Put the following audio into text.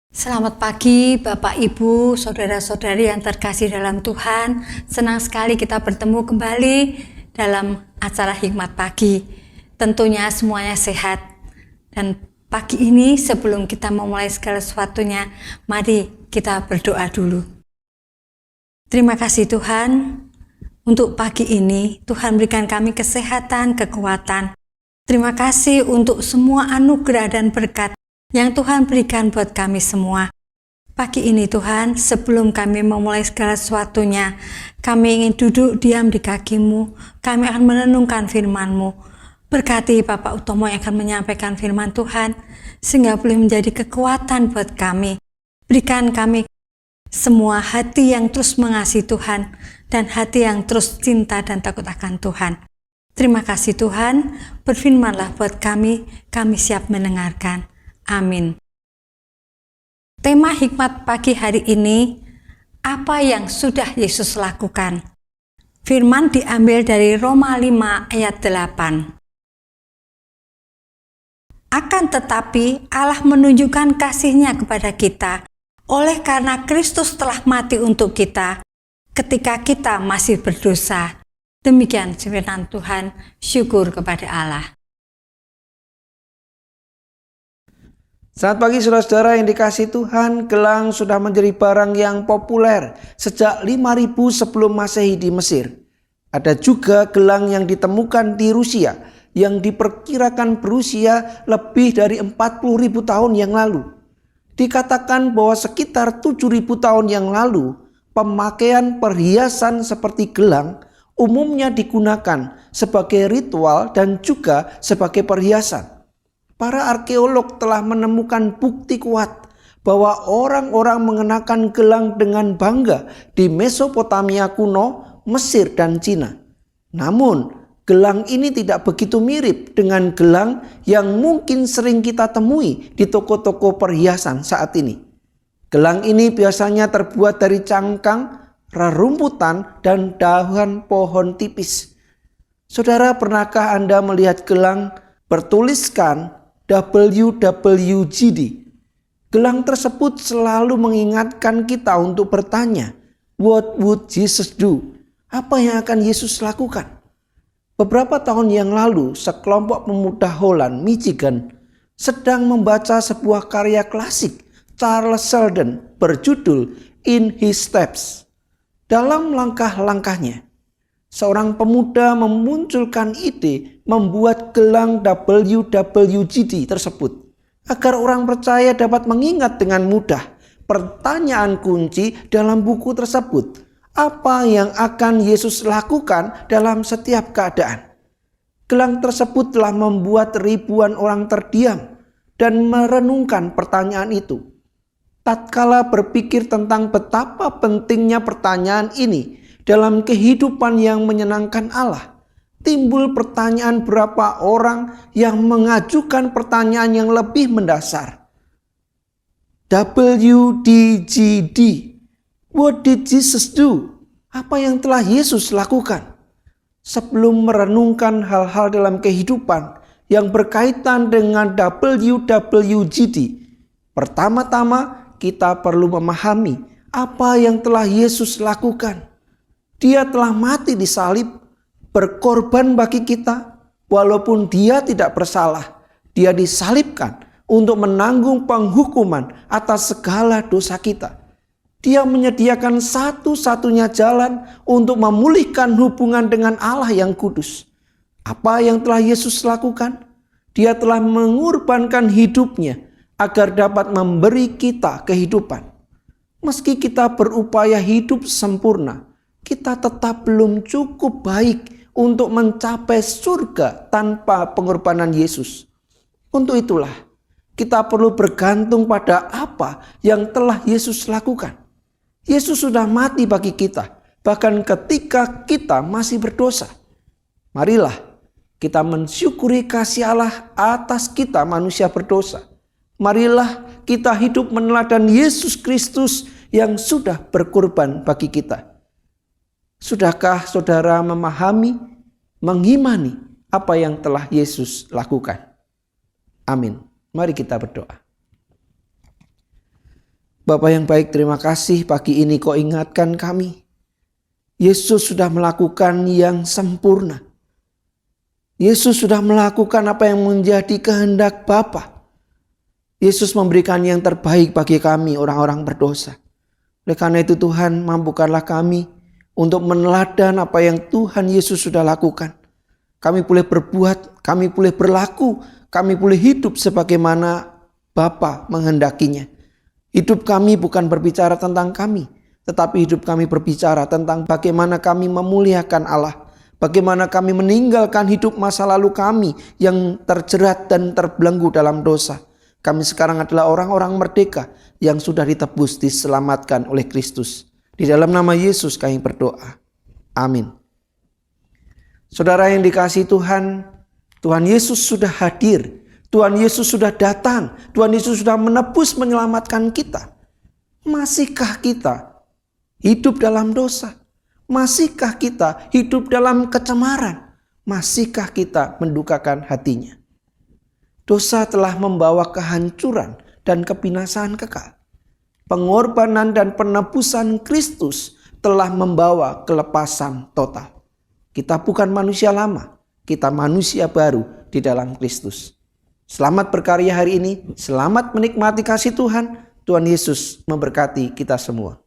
Selamat pagi Bapak Ibu, saudara-saudari yang terkasih dalam Tuhan. Senang sekali kita bertemu kembali dalam acara Hikmat Pagi. Tentunya semuanya sehat. Dan pagi ini sebelum kita memulai segala sesuatunya, mari kita berdoa dulu. Terima kasih Tuhan untuk pagi ini. Tuhan berikan kami kesehatan, kekuatan. Terima kasih untuk semua anugerah dan berkat yang Tuhan berikan buat kami semua. Pagi ini Tuhan, sebelum kami memulai segala sesuatunya, kami ingin duduk diam di kaki-Mu. Kami akan merenungkan firman-Mu. Berkati Bapak Utomo yang akan menyampaikan firman Tuhan, sehingga boleh menjadi kekuatan buat kami. Berikan kami semua hati yang terus mengasihi Tuhan, dan hati yang terus cinta dan takut akan Tuhan. Terima kasih Tuhan, berfirmanlah buat kami siap mendengarkan. Amin. Tema hikmat pagi hari ini, apa yang sudah Yesus lakukan? Firman diambil dari Roma 5 ayat 8. Akan tetapi Allah menunjukkan kasih-Nya kepada kita, oleh karena Kristus telah mati untuk kita, ketika kita masih berdosa. Demikian firman Tuhan, syukur kepada Allah. Selamat pagi saudara-saudara yang dikasihi Tuhan. Gelang sudah menjadi barang yang populer sejak 5000 sebelum Masehi di Mesir. Ada juga gelang yang ditemukan di Rusia yang diperkirakan berusia lebih dari 40.000 tahun yang lalu. Dikatakan bahwa sekitar 7.000 tahun yang lalu, pemakaian perhiasan seperti gelang umumnya digunakan sebagai ritual dan juga sebagai perhiasan. Para arkeolog telah menemukan bukti kuat bahwa orang-orang mengenakan gelang dengan bangga di Mesopotamia kuno, Mesir dan Cina. Namun, gelang ini tidak begitu mirip dengan gelang yang mungkin sering kita temui di toko-toko perhiasan saat ini. Gelang ini biasanya terbuat dari cangkang, rerumputan, dan daun pohon tipis. Saudara, pernahkah Anda melihat gelang bertuliskan WWJD? Gelang tersebut selalu mengingatkan kita untuk bertanya, what would Jesus do? Apa yang akan Yesus lakukan? Beberapa tahun yang lalu, sekelompok pemuda Holland, Michigan, sedang membaca sebuah karya klasik Charles Sheldon berjudul In His Steps. Dalam langkah-langkahnya, seorang pemuda memunculkan ide membuat gelang WWJD tersebut agar orang percaya dapat mengingat dengan mudah pertanyaan kunci dalam buku tersebut. Apa yang akan Yesus lakukan dalam setiap keadaan? Gelang tersebut telah membuat ribuan orang terdiam dan merenungkan pertanyaan itu. Tatkala berpikir tentang betapa pentingnya pertanyaan ini dalam kehidupan yang menyenangkan Allah, timbul pertanyaan berapa orang yang mengajukan pertanyaan yang lebih mendasar. WDGD, what did Jesus do? Apa yang telah Yesus lakukan? Sebelum merenungkan hal-hal dalam kehidupan yang berkaitan dengan WWJD, pertama-tama kita perlu memahami apa yang telah Yesus lakukan. Dia telah mati di salib, berkorban bagi kita, walaupun dia tidak bersalah. Dia disalibkan untuk menanggung penghukuman atas segala dosa kita. Dia menyediakan satu-satunya jalan untuk memulihkan hubungan dengan Allah yang kudus. Apa yang telah Yesus lakukan? Dia telah mengorbankan hidupnya agar dapat memberi kita kehidupan. Meski kita berupaya hidup sempurna, kita tetap belum cukup baik untuk mencapai surga tanpa pengorbanan Yesus. Untuk itulah, kita perlu bergantung pada apa yang telah Yesus lakukan. Yesus sudah mati bagi kita, bahkan ketika kita masih berdosa. Marilah kita mensyukuri kasih Allah atas kita manusia berdosa. Marilah kita hidup meneladan Yesus Kristus yang sudah berkorban bagi kita. Sudahkah saudara memahami, mengimani apa yang telah Yesus lakukan? Amin. Mari kita berdoa. Bapa yang baik, terima kasih pagi ini Kau ingatkan kami. Yesus sudah melakukan yang sempurna. Yesus sudah melakukan apa yang menjadi kehendak Bapa. Yesus memberikan yang terbaik bagi kami orang-orang berdosa. Oleh karena itu Tuhan, mampukanlah kami untuk meneladan apa yang Tuhan Yesus sudah lakukan. Kami boleh berbuat, kami boleh berlaku, kami boleh hidup sebagaimana Bapa menghendakinya. Hidup kami bukan berbicara tentang kami, tetapi hidup kami berbicara tentang bagaimana kami memuliakan Allah. Bagaimana kami meninggalkan hidup masa lalu kami yang terjerat dan terbelenggu dalam dosa. Kami sekarang adalah orang-orang merdeka yang sudah ditebus, diselamatkan oleh Kristus. Di dalam nama Yesus kami berdoa. Amin. Saudara yang dikasihi Tuhan, Tuhan Yesus sudah hadir. Tuhan Yesus sudah datang. Tuhan Yesus sudah menebus, menyelamatkan kita. Masihkah kita hidup dalam dosa? Masihkah kita hidup dalam kecemaran? Masihkah kita mendukakan hatinya? Dosa telah membawa kehancuran dan kebinasaan kekal. Pengorbanan dan penebusan Kristus telah membawa kelepasan total. Kita bukan manusia lama, kita manusia baru di dalam Kristus. Selamat berkarya hari ini, selamat menikmati kasih Tuhan. Tuhan Yesus memberkati kita semua.